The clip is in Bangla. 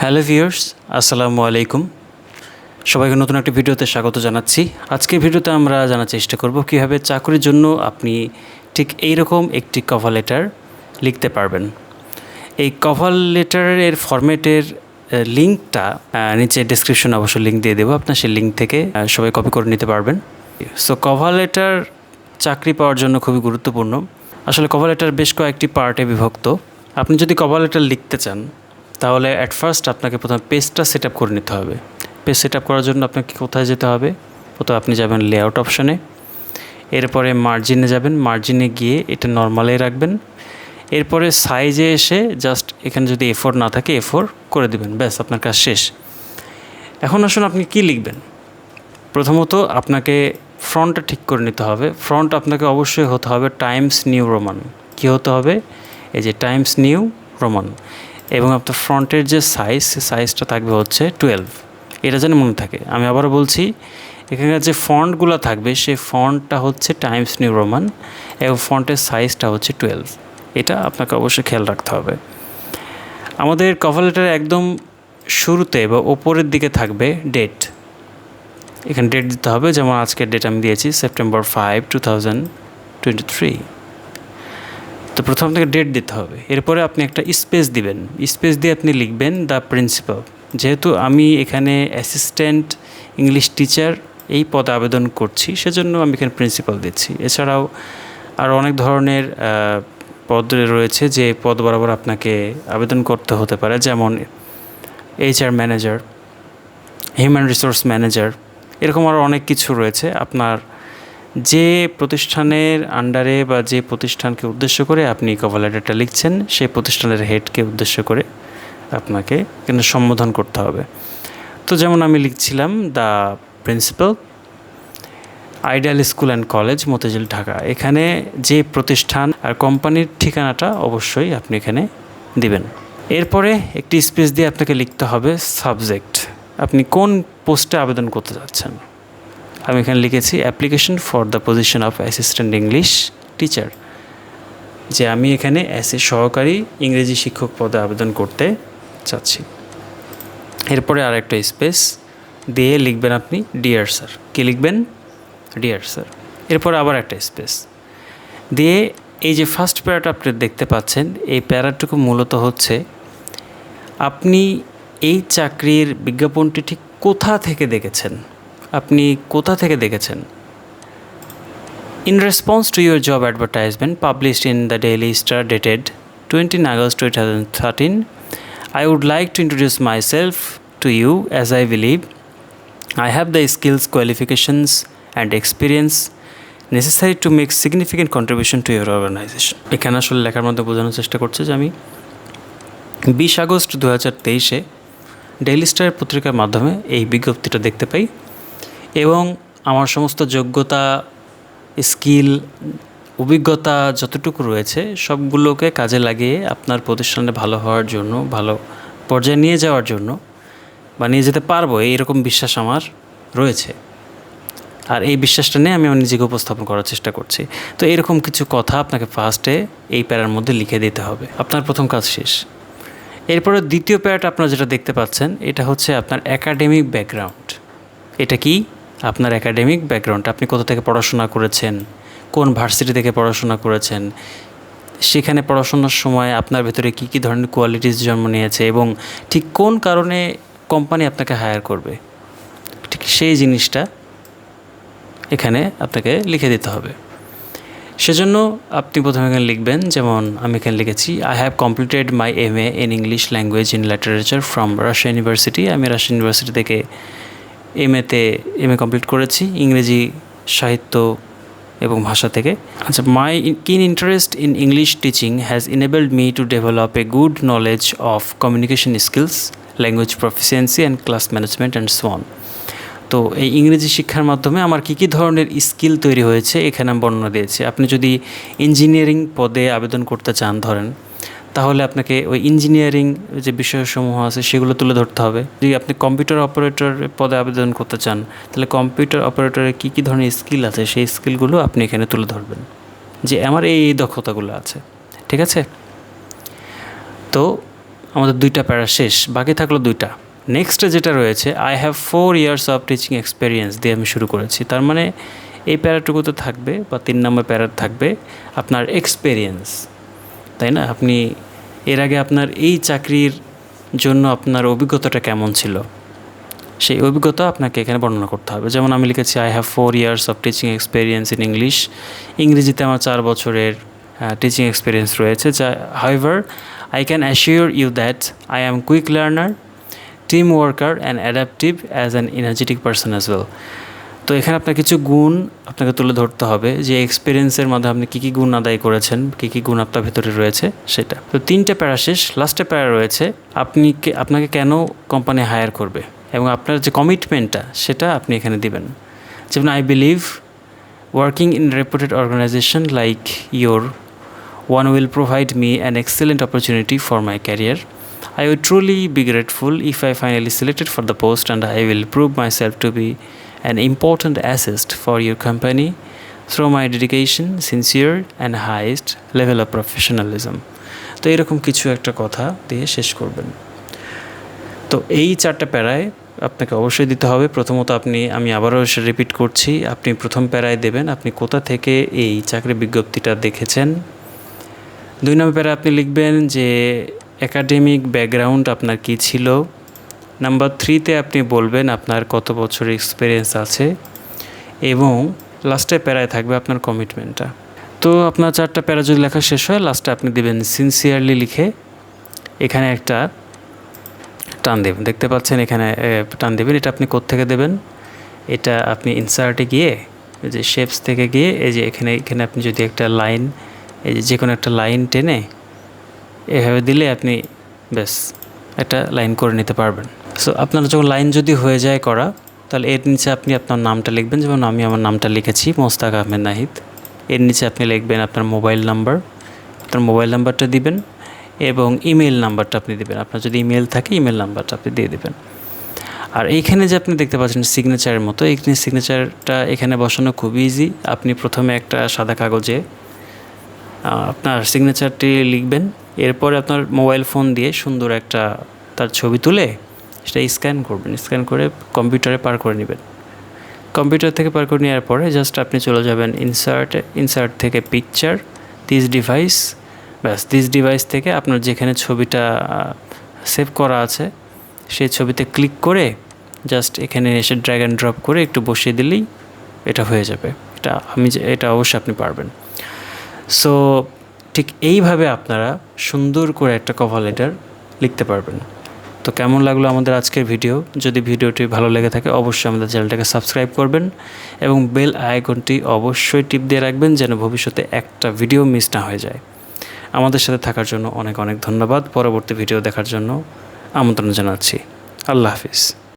হ্যালো ভিউয়ার্স, আসসালামু আলাইকুম। সবাইকে নতুন একটা ভিডিওতে স্বাগত জানাচ্ছি। আজকের ভিডিওতে আমরা জানার চেষ্টা করব কীভাবে চাকরির জন্য আপনি ঠিক এইরকম একটি কভার লেটার লিখতে পারবেন। এই কভার লেটারের ফরম্যাটের লিঙ্কটা নিচে ডেসক্রিপশনে অবশ্যই লিঙ্ক দিয়ে দেবো, আপনার সেই লিঙ্ক থেকে সবাই কপি করে নিতে পারবেন। সো কভার লেটার চাকরি পাওয়ার জন্য খুবই গুরুত্বপূর্ণ। আসলে কভার লেটার বেশ কয়েকটি পার্টে বিভক্ত। আপনি যদি কভার লেটার লিখতে চান তাহলে অ্যাট ফার্স্ট আপনাকে প্রথমে পেজটা সেট আপ করে নিতে হবে। পেজ সেট আপ করার জন্য আপনাকে কোথায় যেতে হবে? প্রথমে আপনি যাবেন লেআউট অপশানে, এরপরে মার্জিনে যাবেন, মার্জিনে গিয়ে এটা নর্মালে রাখবেন। এরপরে সাইজে এসে জাস্ট এখানে যদি A4 না থাকে A4 করে দিবেন, ব্যাস আপনার কাজ শেষ। এখন আসুন আপনি কি লিখবেন। প্রথমত আপনাকে ফ্রন্টটা ঠিক করে নিতে হবে। ফ্রন্ট আপনাকে অবশ্যই হতে হবে টাইমস নিউ রোমান। কী হতে হবে? এই যে টাইমস নিউ রোমান। এবং আপনার ফ্রন্টের যে সাইজ, সে সাইজটা থাকবে হচ্ছে 12। এটা যেন মনে থাকে। আমি আবারও বলছি, এখানে যে ফন্টগুলো থাকবে সেই ফন্টটা হচ্ছে টাইমস নিউ রোমান এবং ফন্টের সাইজটা হচ্ছে 12। এটা আপনাকে অবশ্যই খেয়াল রাখতে হবে। আমাদের কভার লেটারে একদম শুরুতে বা ওপরের দিকে থাকবে ডেট। এখানে ডেট দিতে হবে, যেমন আজকের ডেট আমি দিয়েছি সেপ্টেম্বর 5, 2023। তো প্রথম থেকে ডেট দিতে হবে। এরপরে আপনি একটা স্পেস দিবেন। স্পেস দিয়ে আপনি লিখবেন দ্য প্রিন্সিপাল। যেহেতু আমি এখানে অ্যাসিস্ট্যান্ট ইংলিশ টিচার এই পদে আবেদন করছি, সেজন্য আমি এখানে প্রিন্সিপাল দিচ্ছি। এছাড়াও আরও অনেক ধরনের পদ রয়েছে যে পদ বরাবর আপনাকে আবেদন করতে হতে পারে, যেমন HR manager, human resource manager, এরকম আরও অনেক কিছু রয়েছে। আপনার যে প্রতিষ্ঠানের আন্ডারে বা যে প্রতিষ্ঠানকে উদ্দেশ্য করে আপনি কভার লেটারটা লিখছেন, সেই প্রতিষ্ঠানের হেডকে উদ্দেশ্য করে আপনাকে কিন্তু সম্বোধন করতে হবে। তো যেমন আমি লিখছিলাম the principal, ideal school and college, Motijheel, Dhaka. এখানে যে প্রতিষ্ঠান আর কোম্পানির ঠিকানাটা অবশ্যই আপনি এখানে দিবেন। এরপরে একটি স্পেস দিয়ে আপনাকে লিখতে হবে সাবজেক্ট। আপনি কোন পোস্টে আবেদন করতে যাচ্ছেন। আমি এখানে লিখেছি application for the position of assistant English teacher, যে আমি এখানে সহকারী ইংরেজি শিক্ষক পদে আবেদন করতে চাচ্ছি। এরপরে আরেকটা স্পেস দিয়ে লিখবেন আপনি ডিয়ার স্যার। কী লিখবেন? Dear sir. এরপরে আবার একটা স্পেস দিয়ে এই যে ফার্স্ট প্যারাটা আপনি দেখতে পাচ্ছেন, এই প্যারাটুকু মূলত হচ্ছে আপনি এই চাকরির বিজ্ঞাপনটি ঠিক কোথা থেকে দেখেছেন, আপনি কোথা থেকে দেখেছেন। In response to your job advertisement published in the Daily Star dated 20 August 2013, I would like to introduce myself to you as I believe I have the skills, qualifications and experience necessary to make significant contribution to your organization. এখানে আসলে লেখার মধ্যে বোঝানোর চেষ্টা করছে যে আমি 20 আগস্ট 2023-এ ডেইলি স্টার পত্রিকার মাধ্যমে এই বিজ্ঞপ্তিটা দেখতে পাই এবং আমার সমস্ত যোগ্যতা, স্কিল, অভিজ্ঞতা যতটুকু রয়েছে সবগুলোকে কাজে লাগিয়ে আপনার প্রতিষ্ঠানে ভালো হওয়ার জন্য, ভালো পর্যায়ে নিয়ে যাওয়ার জন্য বা নিয়ে যেতে পারবো এইরকম বিশ্বাস আমার রয়েছে। আর এই বিশ্বাসটা নিয়ে আমি আমার নিজেকে উপস্থাপন করার চেষ্টা করছি। তো এরকম কিছু কথা আপনাকে ফার্স্টে এই প্যারার মধ্যে লিখে দিতে হবে। আপনার প্রথম কাজ শেষ। এরপরে দ্বিতীয় প্যারাটা আপনারা যেটা দেখতে পাচ্ছেন, এটা হচ্ছে আপনার একাডেমিক ব্যাকগ্রাউন্ড। এটা কি? আপনার একাডেমিক ব্যাকগ্রাউন্ড। আপনি কোথা থেকে পড়াশোনা করেছেন, কোন ভার্সিটি থেকে পড়াশোনা করেছেন, সেখানে পড়াশোনার সময় আপনার ভেতরে কী কী ধরনের কোয়ালিটিস জন্ম নিয়েছে এবং ঠিক কোন কারণে কোম্পানি আপনাকে হায়ার করবে, ঠিক সেই জিনিসটা এখানে আপনাকে লিখে দিতে হবে। সেজন্য আপনি প্রথমে এখানে লিখবেন, যেমন আমি এখানে লিখেছি I have completed my MA in English language in literature from Russia university. আমি রাশিয়া ইউনিভার্সিটি থেকে MA কমপ্লিট করেছি ইংরেজি সাহিত্য এবং ভাষা থেকে। আচ্ছা, my keen interest in English teaching has enabled me to develop a good knowledge of communication skills, language proficiency and class management and so on. তো এই ইংরেজি শিক্ষার মাধ্যমে আমার কী কী ধরনের স্কিল তৈরি হয়েছে এখানে আমি বর্ণনা দিয়েছি। আপনি যদি ইঞ্জিনিয়ারিং পদে আবেদন করতে চান ধরেন, তাহলে আপনাকে ওই ইঞ্জিনিয়ারিং যে বিষয়সমূহ আছে সেগুলো তুলে ধরতে হবে। যদি আপনি কম্পিউটার অপারেটর পদে আবেদন করতে চান, তাহলে কম্পিউটার অপারেটরের কী কী ধরনের স্কিল আছে সেই স্কিলগুলো আপনি এখানে তুলে ধরবেন, যে আমার এই দক্ষতাগুলো আছে। ঠিক আছে? তো আমাদের 2টা প্যারা শেষ, বাকি থাকলো 2টা। নেক্সটে যেটা রয়েছে I have 4 years of teaching experience দিয়ে আমি শুরু করেছি। তার মানে এই প্যারাটুকুতে থাকবে বা 3 নম্বর প্যারা থাকবে আপনার এক্সপেরিয়েন্স, তাই না? আপনি এর আগে আপনার এই চাকরির জন্য আপনার অভিজ্ঞতাটা কেমন ছিল, সেই অভিজ্ঞতা আপনাকে এখানে বর্ণনা করতে হবে। যেমন আমি লিখেছি I have 4 years of teaching experience in English. ইংরেজিতে আমার 4 বছরের টিচিং এক্সপিরিয়েন্স রয়েছে। However I can assure you that I am quick learner, team worker and adaptive as an energetic person as well. তো এখানে আপনার কিছু গুণ আপনাকে তুলে ধরতে হবে, যে এক্সপিরিয়েন্সের মধ্যে আপনি কী কী গুণ আদায় করেছেন, কী কী গুণ আপনার ভেতরে রয়েছে সেটা। তো 3টে প্যারা শেষ, লাস্টে প্যারা রয়েছে আপনাকে কেন কোম্পানি হায়ার করবে এবং আপনার যে কমিটমেন্টটা সেটা আপনি এখানে দিবেন। যেমন I believe working in reputed organisation like your one will provide me an excellent opportunity for my career. I would truly be grateful if I finally selected for the post, and I will prove myself to be an important asset for your company through my dedication, sincere and highest level of professionalism. তো এরকম কিছু একটা কথা দিয়ে শেষ করবেন। তো এই 4টা প্যারায় আপনাকে অবশ্যই দিতে হবে। প্রথমত আমি আবারও রিপিট করছি, আপনি প্রথম প্যারায় দেবেন আপনি কোথা থেকে এই চাকরি বিজ্ঞপ্তিটা দেখেছেন। 2 নম্বর প্যারা আপনি লিখবেন যে একাডেমিক ব্যাকগ্রাউন্ড আপনার কী ছিল। নাম্বার 3তে আপনি বলবেন আপনার কত বছরের এক্সপিরিয়েন্স আছে, এবং লাস্টে প্যারায় থাকবে আপনার কমিটমেন্টটা। তো আপনার 4টা প্যারা যদি লেখা শেষ হয়, লাস্টে আপনি দেবেন সিনসিয়ারলি লিখে এখানে একটা টান দেবেন। দেখতে পাচ্ছেন এখানে টান দেবেন। এটা আপনি কোত্থেকে দেবেন, এটা আপনি ইনসার্টে গিয়ে এই যে শেপস থেকে গিয়ে এই যে এখানে আপনি যদি একটা লাইন, এই যে কোনো একটা লাইন টেনে এভাবে দিলে আপনি ব্যাস একটা লাইন করে নিতে পারবেন। সো আপনার যখন লাইন যদি হয়ে যায় করা, তাহলে এর নিচে আপনি আপনার নামটা লিখবেন। যেমন আমি আমার নামটা লিখেছি মোস্তাক আহমেদ নাহিদ। এর নিচে আপনি লিখবেন আপনার মোবাইল নাম্বারটা দিবেন এবং ইমেল নাম্বারটা আপনি দিবেন। আপনার যদি ইমেল থাকে ইমেল নাম্বারটা আপনি দিয়ে দেবেন। আর এইখানে যে আপনি দেখতে পাচ্ছেন সিগনেচারের মতো, এইখানে সিগনেচারটা এখানে বসানো খুব ইজি। আপনি প্রথমে একটা সাদা কাগজে আপনার সিগনেচারটি লিখবেন, এরপরে আপনার মোবাইল ফোন দিয়ে সুন্দর একটা তার ছবি তুলে সেটা স্ক্যান করবেন। স্ক্যান করে কম্পিউটারে পার করে নেবেন। কম্পিউটার থেকে পার করে নেওয়ার পরে জাস্ট আপনি চলে যাবেন ইনসার্ট থেকে পিকচার, দিস ডিভাইস। ব্যাস দিস ডিভাইস থেকে আপনার যেখানে ছবিটা সেভ করা আছে সেই ছবিতে ক্লিক করে জাস্ট এখানে এসে ড্র্যাগ অ্যান্ড ড্রপ করে একটু বসিয়ে দিলেই এটা হয়ে যাবে। এটা অবশ্যই আপনি পারবেন। সো ঠিক এইভাবে আপনারা সুন্দর করে একটা কভার লেটার লিখতে পারবেন। তো কেমন লাগলো আমাদের আজকের ভিডিও? যদি ভিডিওটি ভালো লেগে থাকে অবশ্যই আমাদের চ্যানেলটাকে সাবস্ক্রাইব করবেন এবং বেল আইকনটি অবশ্যই টিপ দিয়ে রাখবেন যেন ভবিষ্যতে একটা ভিডিও মিস না হয়ে যায়। আমাদের সাথে থাকার জন্য অনেক অনেক ধন্যবাদ। পরবর্তী ভিডিও দেখার জন্য আমন্ত্রণ জানাচ্ছি। আল্লাহ হাফিজ।